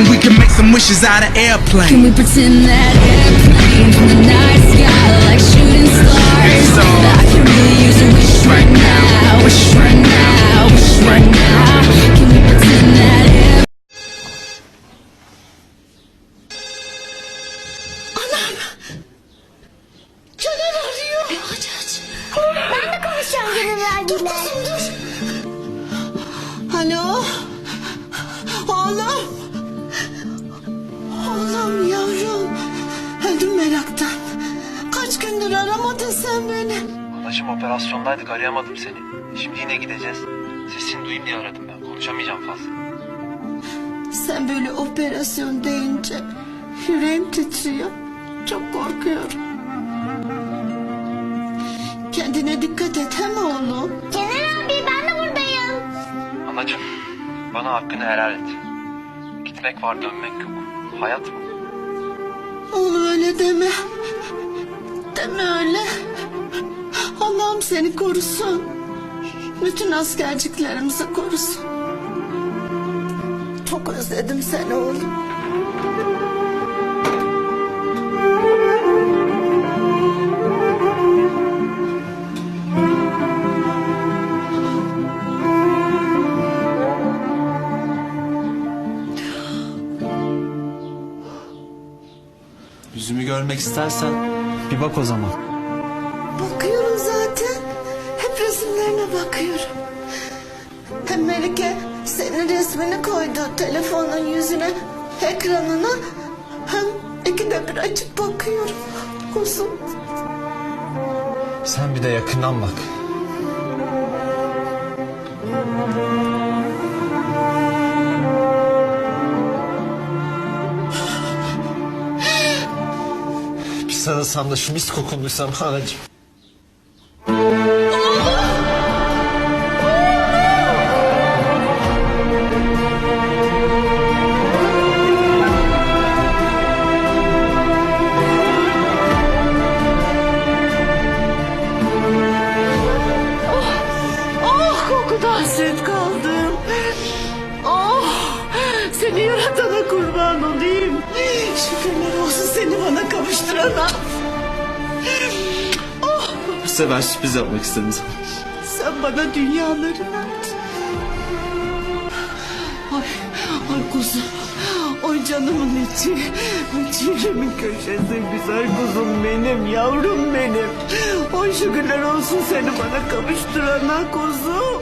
and we can make some wishes out of airplanes. Can we pretend that airplanes in the night sky like shooting stars? That I can really use a wish right now, wish right now, wish right now. Can we pretend that airplanes? Anam! Caner arıyor. Aç aç. Ben de konuşacağım Caner abiyle. Dur. Alo? Oğlum? Oğlum yavrum. Öldüm meraktan. Kaç gündür aramadın sen beni. Anacığım operasyondaydık, arayamadım seni. Şimdi yine gideceğiz. Sesini duyayım diye aradım ben. Konuşamayacağım fazla. Sen böyle operasyon deyince yüreğim titriyor. Çok korkuyorum. Kendine dikkat et he mi oğlum? Caner abi ben de buradayım. Anacığım, bana hakkını helal et. Gitmek var, dönmek yok. Hayat bu. Oğlum öyle deme. Deme öyle. Allah'ım seni korusun. Bütün askerciklerimizi korusun. Çok özledim seni oğlum. Yüzümü görmek istersen bir bak o zaman. Bakıyorum zaten. Hep resimlerine bakıyorum. Hem Melike senin resmini koydu telefonun yüzüne, ekranına. Hem ikide bir açıp bakıyorum. Kuzum. Sen bir de yakından bak. Bir sarılsam da şu mis kokunduysam anacığım. Kokudan hasret kaldım. Seni yaratana kurban olayım. Şükürler olsun seni bana kavuşturana. Bu sefer sürpriz yapmak istedim sana. Sen bana dünyaları verdin. Ay kuzum. Oy canımın içi. Ciğerimin köşesi güzel kuzum benim, yavrum benim. Oy şükürler olsun seni bana kavuşturana kuzum.